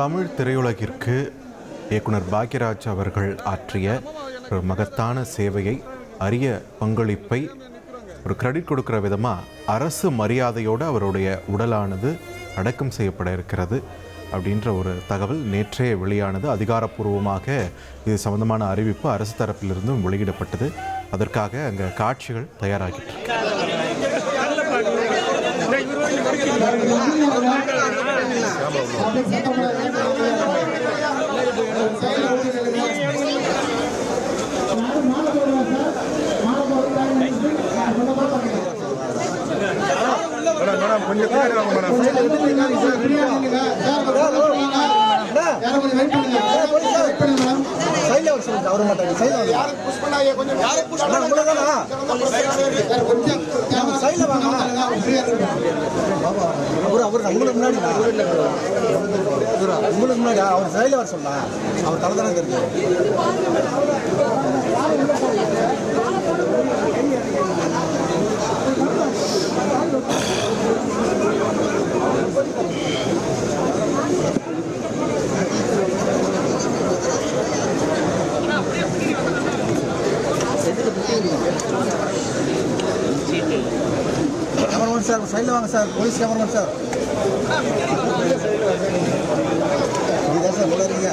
தமிழ் திரையுலகிற்கு இயக்குனர் பாக்யராஜ் அவர்கள் ஆற்றிய ஒரு மகத்தான சேவையை, அரிய பங்களிப்பை ஒரு கிரெடிட் கொடுக்குற விதமாக அரசு மரியாதையோடு அவருடைய உடலானது அடக்கம் செய்யப்பட இருக்கிறது அப்படின்ற ஒரு தகவல் நேற்றே வெளியானது. அதிகாரப்பூர்வமாக இது சம்பந்தமான அறிவிப்பு அரசு தரப்பிலிருந்தும் வெளியிடப்பட்டது. அதற்காக அங்கே காட்சிகள் தயாராகிட்டு முன்னாடி அவர் சைடில் வர சொன்னா அவர் தலை தானே தெரிஞ்சு கேமராமேன் சார் சைடில் வாங்க சார், போலீஸ் கேமராமேன் சார். இதுதான் சார் விளையாடுறீங்க.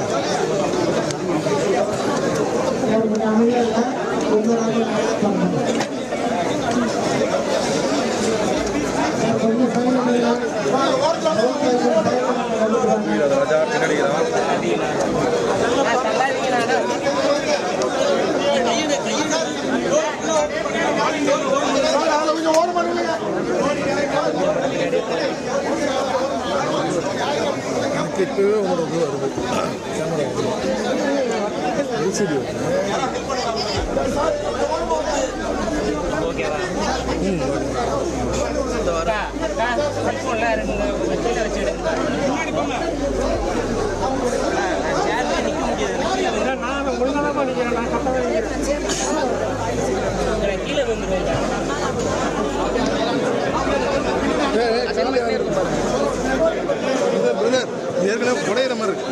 ஏற்கனவே புடையிற மாதிரி இருக்கு.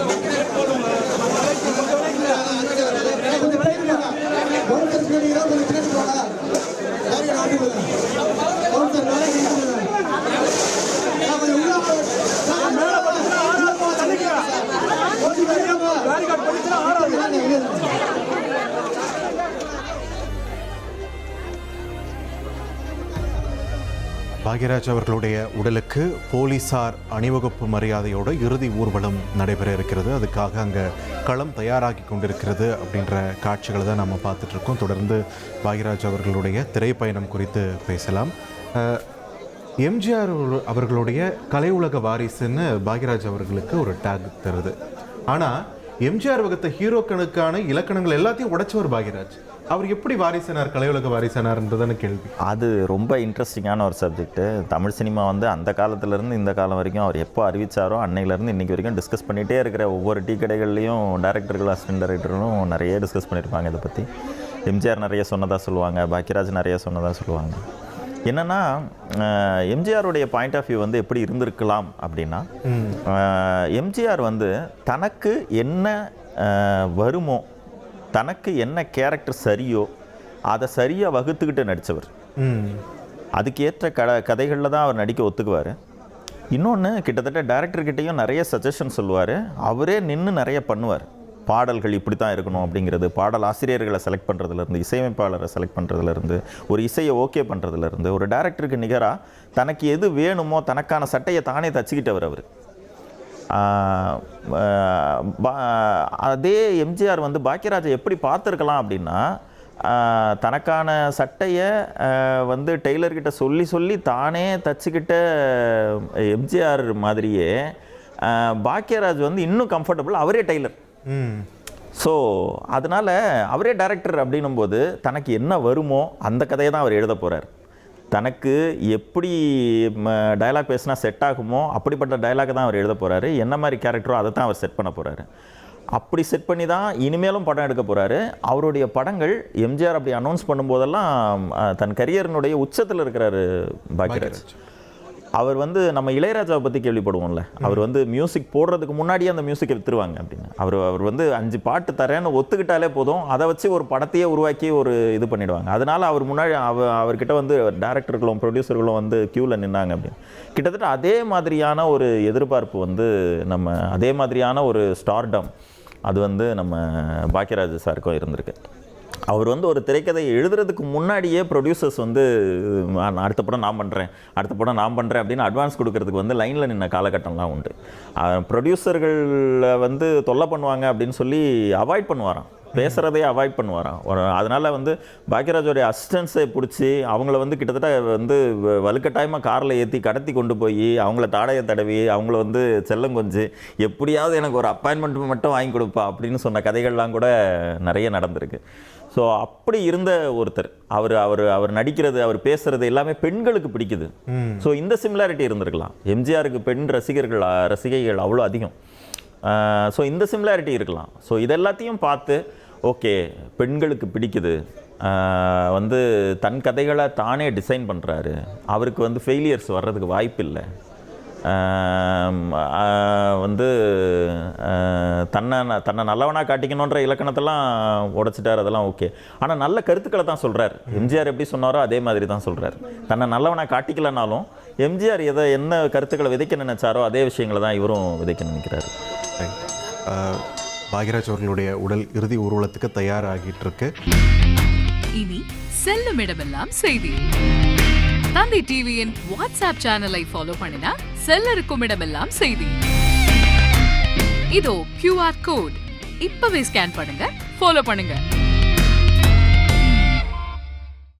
பாக்யராஜ் அவர்களுடைய உடலுக்கு போலீசார் அணிவகுப்பு மரியாதையோடு இறுதி ஊர்வலம் நடைபெற இருக்கிறது. அதுக்காக அங்கே களம் தயாராகி கொண்டிருக்கிறது அப்படின்ற காட்சிகளை தான் நம்ம பார்த்துட்ருக்கோம். தொடர்ந்து பாக்யராஜ் அவர்களுடைய திரைப்பயணம் குறித்து பேசலாம். எம்ஜிஆர் அவர்களுடைய கலை உலக வாரிசுன்னு பாக்யராஜ் அவர்களுக்கு ஒரு டேக் தருது. ஆனால் எம்ஜிஆர் வகுத்த ஹீரோக்களுக்கான இலக்கணங்கள் எல்லாத்தையும் உடைச்சவர் பாக்யராஜ். அவர் எப்படி வாரிசனார், கலையுலக வாரிசனார்ன்றதான கேள்வி. அது ரொம்ப இன்ட்ரெஸ்டிங்கான ஒரு சப்ஜெக்ட்டு. தமிழ் சினிமா வந்து அந்த காலத்துலேருந்து இந்த காலம் வரைக்கும் அவர் எப்போ அறிவித்தாரோ அன்னையிலேருந்து இன்றைக்கி வரைக்கும் டிஸ்கஸ் பண்ணிகிட்டே இருக்கிற ஒவ்வொரு டீ கடைகள்லையும் டைரக்டர்கள், அசிஸ்டன்ட் டைரக்டர்களும் நிறைய டிஸ்கஸ் பண்ணியிருப்பாங்க இதை பற்றி. எம்ஜிஆர் நிறைய சொன்னதாக சொல்லுவாங்க, பாக்யராஜ் நிறைய சொன்னதாக சொல்லுவாங்க. என்னென்னா எம்ஜிஆருடைய பாயிண்ட் ஆஃப் வியூ வந்து எப்படி இருந்திருக்கலாம் அப்படின்னா, எம்ஜிஆர் வந்து தனக்கு என்ன வருமோ, தனக்கு என்ன கேரக்டர் சரியோ அதை சரியாக வகுத்துக்கிட்டு நடித்தவர். அதுக்கேற்ற கதைகளில் தான் அவர் நடிக்க ஒத்துக்குவார். இன்னொன்று, கிட்டத்தட்ட டைரக்டர்கிட்டையும் நிறைய சஜஷன் சொல்லுவார். அவரே நின்று நிறைய பண்ணுவார். பாடல்கள் இப்படி தான் இருக்கணும் அப்படிங்கிறது, பாடல் ஆசிரியர்களை செலக்ட் பண்ணுறதுலேருந்து, இசையமைப்பாளரை செலக்ட் பண்ணுறதுலேருந்து, ஒரு இசையை ஓகே பண்ணுறதுலேருந்து, ஒரு டைரக்டருக்கு நிகராக தனக்கு எது வேணுமோ தனக்கான சட்டையை தானே தச்சுக்கிட்டவர் அவர். அதே எம்ஜிஆர் வந்து பாக்யராஜை எப்படி பார்த்துருக்கலாம் அப்படின்னா, தனக்கான சட்டையை வந்து டெய்லர்கிட்ட சொல்லி தானே தச்சுக்கிட்ட எம்ஜிஆர் மாதிரியே பாக்யராஜ் வந்து இன்னும் கம்ஃபர்டபுள், அவரே டெய்லர். ஸோ அதனால் அவரே டைரக்டர் அப்படின்னும்போது தனக்கு என்ன வருமோ அந்த கதையை தான் அவர் எழுத போகிறார். தனக்கு எப்படி டயலாக் பேசினா செட் ஆகுமோ அப்படிப்பட்ட டயலாக் தான் அவர் எழுத போகிறாரு. என்ன மாதிரி கேரக்டரோ அதை தான் அவர் செட் பண்ண போகிறாரு. அப்படி செட் பண்ணி தான் இனிமேலும் படம் எடுக்க போகிறாரு. அவருடைய படங்கள் எம்ஜிஆர் அப்படி அனௌன்ஸ் பண்ணும்போதெல்லாம் தன் கரியரினுடைய உச்சத்தில் இருக்கிறாரு பாக்யராஜ். அவர் வந்து நம்ம இளையராஜாவை பற்றி கேள்விப்படுவோம்ல, அவர் வந்து மியூசிக் போடுறதுக்கு முன்னாடியே அந்த மியூசிக்கை விற்றுருவாங்க அப்படின்னு. அவர் வந்து 5 பாட்டு தரேன்னு ஒத்துக்கிட்டாலே போதும், அதை வச்சு ஒரு படத்தையே உருவாக்கி ஒரு இது பண்ணிவிடுவாங்க. அதனால் அவர் முன்னாடி அவர்கிட்ட வந்து டைரக்டர்களும் ப்ரொடியூசர்களும் வந்து க்யூவில் நின்னாங்க அப்படின்னு. கிட்டத்தட்ட அதே மாதிரியான ஒரு எதிர்பார்ப்பு வந்து அதே மாதிரியான ஒரு ஸ்டார்டம் அது வந்து நம்ம பாக்யராஜ் சாருக்கும் இருந்திருக்கு. அவர் வந்து ஒரு திரைக்கதையை எழுதுறதுக்கு முன்னாடியே ப்ரொடியூசர்ஸ் வந்து அடுத்த படம் நான் பண்ணுறேன் அப்படின்னு அட்வான்ஸ் கொடுக்கறதுக்கு வந்து லைனில் நின்ன காலகட்டம்லாம் உண்டு. ப்ரொடியூசர்கள் வந்து தொல்லை பண்ணுவாங்க அப்படின்னு சொல்லி அவாய்ட் பண்ணுவாராம், பேசுகிறதையே அவாய்ட் பண்ணுவாராம். அதனால் வந்து பாக்யராஜோடைய அசிஸ்டன்ஸை பிடிச்சி அவங்கள வந்து கிட்டத்தட்ட வந்து வலுக்கட்டாயமாக காரில் ஏற்றி கடத்தி கொண்டு போய் அவங்கள தாடையை தடவி அவங்கள வந்து செல்லம் கொஞ்சி எப்படியாவது எனக்கு ஒரு அப்பாயின்மெண்ட் மட்டும் வாங்கி கொடுப்பா அப்படின்னு சொன்ன கதைகள்லாம் கூட நிறைய நடந்திருக்கு. ஸோ அப்படி இருந்த ஒருத்தர் அவர் நடிக்கிறது, அவர் பேசுறது எல்லாமே பெண்களுக்கு பிடிக்குது. ஸோ இந்த சிமிலாரிட்டி இருந்திருக்கலாம். எம்ஜிஆருக்கு பெண் ரசிகைகள் அவ்வளோ அதிகம். ஸோ இந்த சிமிலாரிட்டி இருக்கலாம். ஸோ இதெல்லாத்தையும் பார்த்து ஓகே பெண்களுக்கு பிடிக்குது, வந்து தன் கதைகளை தானே டிசைன் பண்ணுறாரு, அவருக்கு வந்து ஃபெயிலியர்ஸ் வர்றதுக்கு வாய்ப்பு இல்லை, வந்து தன்னை நல்லவனாக காட்டிக்கணுன்ற இலக்கணத்தெல்லாம் உடைச்சிட்டார். அதெல்லாம் ஓகே. ஆனால் நல்ல கருத்துக்களை தான் சொல்கிறார். எம்ஜிஆர் எப்படி சொன்னாரோ அதே மாதிரி தான் சொல்கிறார். தன்னை நல்லவனாக காட்டிக்கலனாலும் எம்ஜிஆர் என்ன கருத்துக்களை விதைக்க நினைச்சாரோ அதே விஷயங்களை தான் இவரும் விதைக்க நினைக்கிறாரு. பாக்யராஜ் அவர்களுடைய உடல் இறுதி ஊர்வலத்துக்கு தயாராகிட்டு இருக்கு. இனி செல்லும் இடமெல்லாம் செய்தி. தந்தை டிவியின் வாட்ஸ்அப் சேனலை ஃபாலோ பண்ணினா செல்ல இருக்கும் இடமெல்லாம் செய்தி. இதோ QR கோட் இப்பவே ஸ்கேன் பண்ணுங்க, ஃபாலோ பண்ணுங்க.